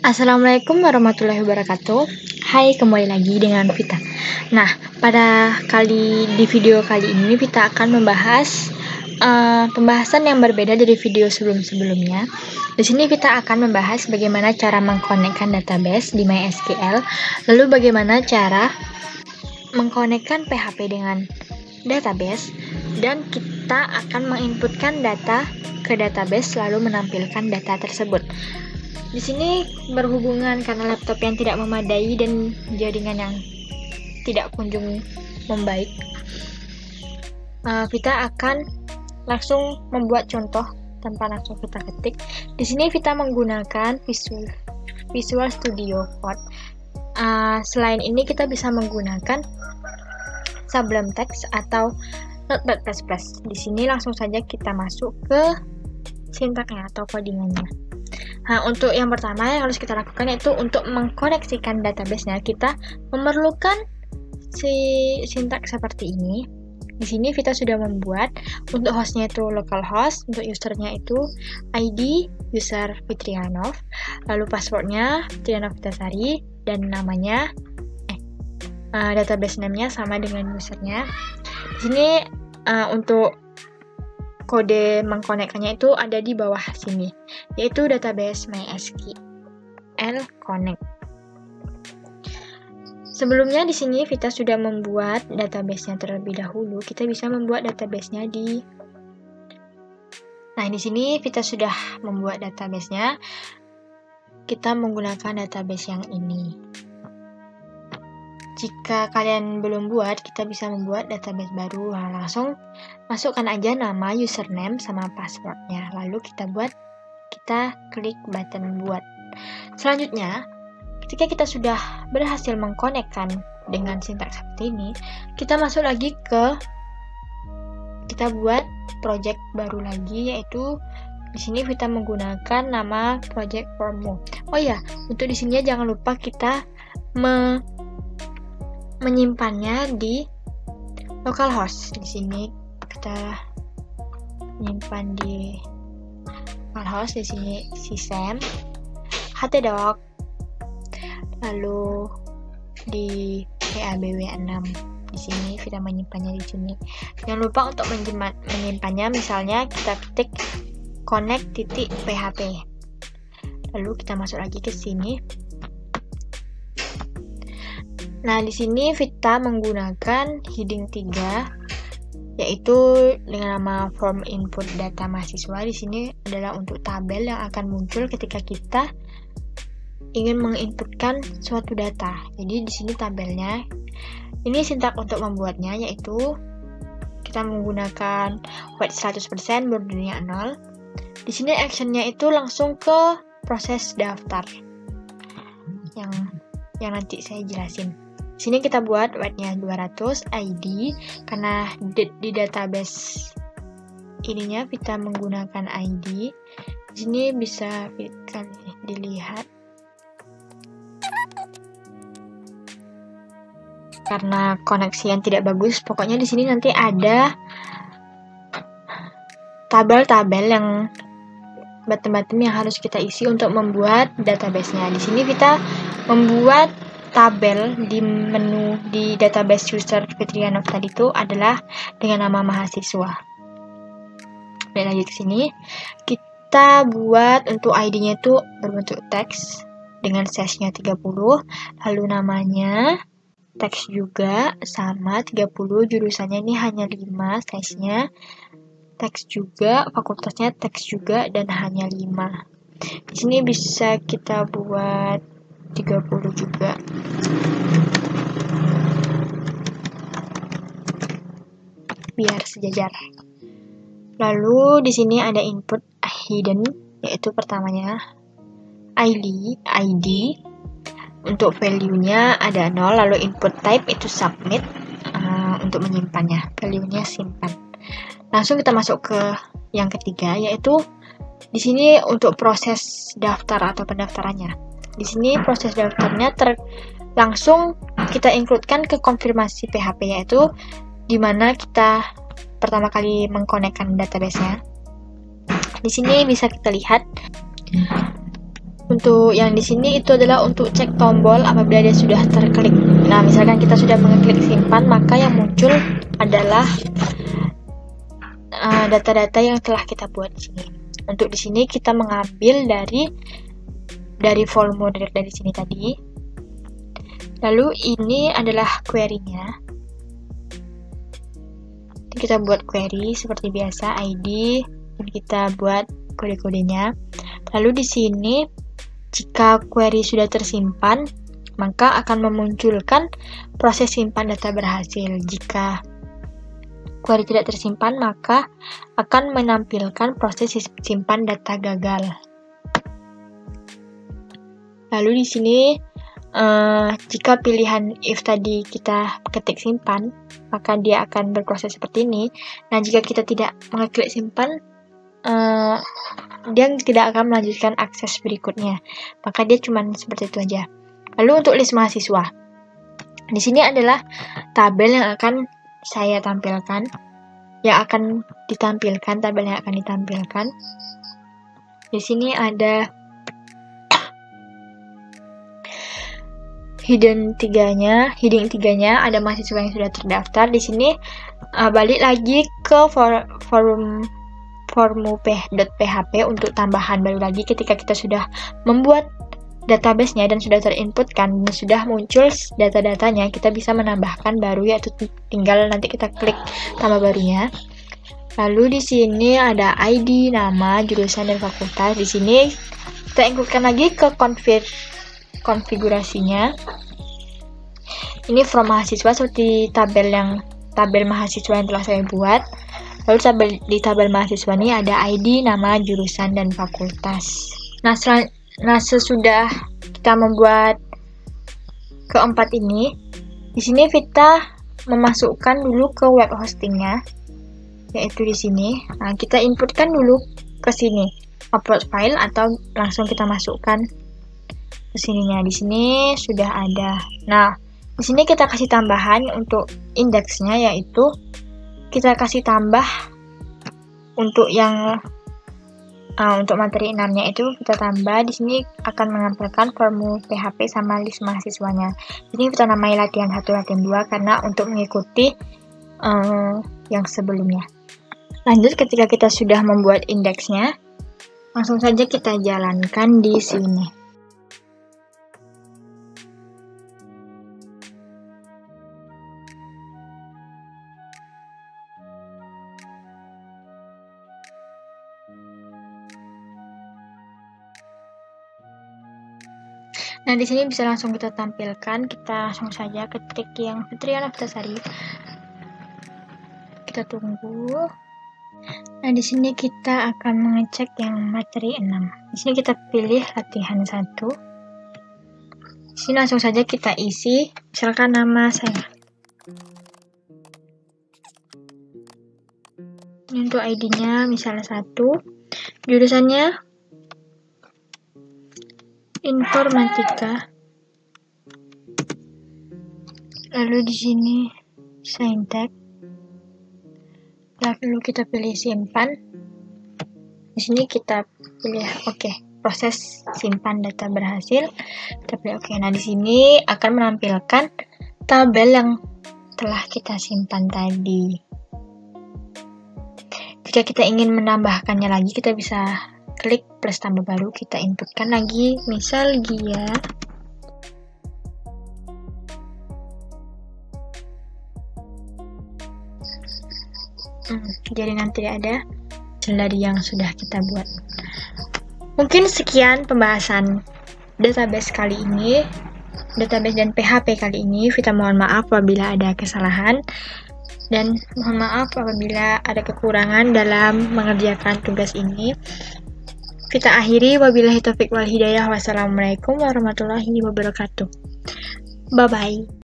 Assalamualaikum warahmatullahi wabarakatuh. Hai, kembali lagi dengan Vita. Nah, di video kali ini Vita akan membahas pembahasan yang berbeda dari video sebelum-sebelumnya. Di sini Vita akan membahas bagaimana cara mengkonekkan database di MySQL, lalu bagaimana cara mengkonekkan PHP dengan database, dan kita akan menginputkan data ke database lalu menampilkan data tersebut. Di sini berhubungan karena laptop yang tidak memadai dan jaringan yang tidak kunjung membaik. Vita akan langsung membuat contoh tanpa langsung kita ketik. Di sini Vita menggunakan Visual Studio Code. Selain ini kita bisa menggunakan Sublime Text atau Notepad++. Di sini langsung saja kita masuk ke sintaknya atau codingannya. Nah, untuk yang pertama yang harus kita lakukan yaitu untuk mengkoneksikan database-nya, kita memerlukan sintak seperti ini. Di sini Vita sudah membuat untuk hostnya itu localhost, untuk usernya itu ID user Fitrianov, lalu passwordnya Fitrianov Vitasari, dan namanya database name-nya sama dengan usernya. Di sini untuk kode mengkonekkannya itu ada di bawah sini, yaitu database MySQL Connect. Sebelumnya di sini Vita sudah membuat database-nya terlebih dahulu. Kita bisa membuat database-nya Nah, di sini Vita sudah membuat database-nya. Kita menggunakan database yang ini. Jika kalian belum buat, kita bisa membuat database baru. Nah, langsung masukkan aja nama, username, sama passwordnya. Lalu kita klik button buat. Selanjutnya, ketika kita sudah berhasil mengkonekkan dengan sintaks seperti ini, kita buat project baru lagi, yaitu di sini kita menggunakan nama project formu. Oh ya, untuk di sini jangan lupa kita menyimpannya di localhost. Di sini kita menyimpan di localhost, di sini system htdoc, lalu di PABW6. Di sini kita menyimpannya di sini. Jangan lupa untuk menyimpannya, misalnya kita ketik connect.php. Lalu kita masuk lagi ke sini. Nah, di sini Vita menggunakan heading 3, yaitu dengan nama form input data mahasiswa. Di sini adalah untuk tabel yang akan muncul ketika kita ingin menginputkan suatu data. Jadi di sini tabelnya. Ini sintak untuk membuatnya, yaitu kita menggunakan wait 100%, bordernya 0. Di sini actionnya itu langsung ke proses daftar yang nanti saya jelasin. Di sini kita buat wait-nya 200 ID karena di database ininya Vita menggunakan ID. Di sini bisa dilihat karena koneksi yang tidak bagus. Pokoknya di sini nanti ada tabel-tabel yang button-button yang harus kita isi untuk membuat database-nya. Di sini Vita membuat tabel di menu di database user Fitrianov tadi itu adalah dengan nama mahasiswa. Dan lanjut ke sini, kita buat untuk ID-nya itu berbentuk teks dengan size-nya 30, lalu namanya teks juga sama 30, jurusannya ini hanya 5 size-nya, teks juga, fakultasnya teks juga dan hanya 5. Di sini bisa kita buat 30 juga. Biar sejajar. Lalu di sini ada input hidden, yaitu pertamanya ID. Untuk value-nya ada 0, lalu input type itu submit, untuk menyimpannya, value-nya simpan. Langsung kita masuk ke yang ketiga, yaitu di sini untuk proses daftar atau pendaftarannya. Di sini proses daftarnya langsung kita includekan ke konfirmasi PHP, yaitu dimana kita pertama kali mengkonekkan database-nya. Di sini bisa kita lihat untuk yang di sini itu adalah untuk cek tombol apabila dia sudah terklik. Nah, misalkan kita sudah mengeklik simpan, maka yang muncul adalah data-data yang telah kita buat di sini. Untuk di sini kita mengambil dari formulir dari sini tadi. Lalu ini adalah query-nya. Kita buat query seperti biasa, ID, dan kita buat kode-kodenya. Lalu di sini jika query sudah tersimpan, maka akan memunculkan proses simpan data berhasil. Jika query tidak tersimpan, maka akan menampilkan proses simpan data gagal. Lalu di sini jika pilihan if tadi kita ketik simpan, maka dia akan berproses seperti ini. Nah, jika kita tidak mengeklik simpan, dia tidak akan melanjutkan akses berikutnya. Maka dia cuma seperti itu aja. Lalu untuk list mahasiswa, di sini adalah tabel yang akan saya tampilkan, tabel yang akan ditampilkan. Di sini ada hidden tiganya ada mahasiswa yang sudah terdaftar. Di sini balik lagi ke formu.php untuk tambahan baru lagi ketika kita sudah membuat database-nya dan sudah terinputkan dan sudah muncul data-datanya, kita bisa menambahkan baru, yaitu tinggal nanti kita klik tambah barunya. Lalu di sini ada ID, nama, jurusan, dan fakultas. Di sini kita includekan lagi ke konfigurasinya. Ini from mahasiswa seperti tabel mahasiswa yang telah saya buat. Lalu di tabel mahasiswa ini ada ID, nama, jurusan, dan fakultas. Nah, sesudah kita membuat keempat ini, di sini kita memasukkan dulu ke web hostingnya, yaitu di sini. Nah, kita inputkan dulu ke sini, upload file, atau langsung kita masukkan ke sininya. Di sini sudah ada. Nah, di sini kita kasih tambahan untuk indeksnya, yaitu kita kasih tambah untuk yang untuk materi 6-nya itu kita tambah. Di sini akan menampilkan formu PHP sama list mahasiswanya. Ini kita namai latihan 1, latihan 2 karena untuk mengikuti yang sebelumnya. Lanjut, ketika kita sudah membuat indeksnya, langsung saja kita jalankan di sini. Nah, di sini bisa langsung kita tampilkan. Kita langsung saja ketik yang Fitriana Putasari. Kita tunggu. Nah, di sini kita akan mengecek yang materi 6. Di sini kita pilih latihan 1. Di sini langsung saja kita isi, misalkan nama saya. Ini untuk ID-nya misalnya 1. Jurusannya informatika. Lalu di sini saintek. Lalu kita pilih simpan. Di sini kita pilih oke. Proses simpan data berhasil. Kita pilih oke. Nah, di sini akan menampilkan tabel yang telah kita simpan tadi. Jika kita ingin menambahkannya lagi, kita bisa klik plus tambah baru, kita inputkan lagi, misal Gia. Jadi nanti ada dari yang sudah kita buat. Mungkin sekian pembahasan database kali ini, database dan PHP kali ini. Vita mohon maaf apabila ada kesalahan, dan mohon maaf apabila ada kekurangan dalam mengerjakan tugas ini. Kita akhiri, wabillahi taufiq wal hidayah. Wassalamualaikum warahmatullahi wabarakatuh. Bye bye.